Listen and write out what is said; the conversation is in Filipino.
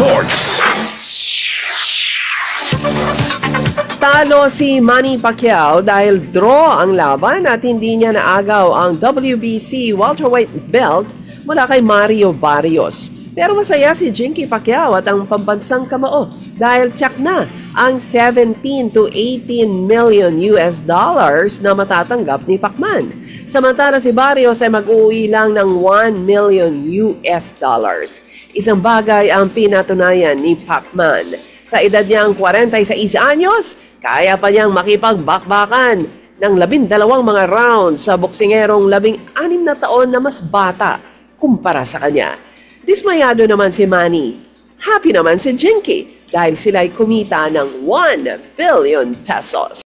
Sports. Talo si Manny Pacquiao dahil draw ang laban at hindi niya naagaw ang WBC welterweight belt mula kay Mario Barrios. Pero masaya si Jinky Pacquiao at ang pambansang kamao dahil tiyak na ang 17 to 18 million US dollars na matatanggap ni Pacman. Samantala si Barrios ay mag-uwi lang ng 1 million US dollars. Isang bagay ang pinatunayan ni Pacman. Sa edad niyang 46 anyos, kaya pa niyang makipagbakbakan ng 12 mga rounds sa boksingerong 16 na taon na mas bata kumpara sa kanya. Dismayado naman si Manny. Happy naman si Jinky dahil sila'y kumita ng 1 billion pesos.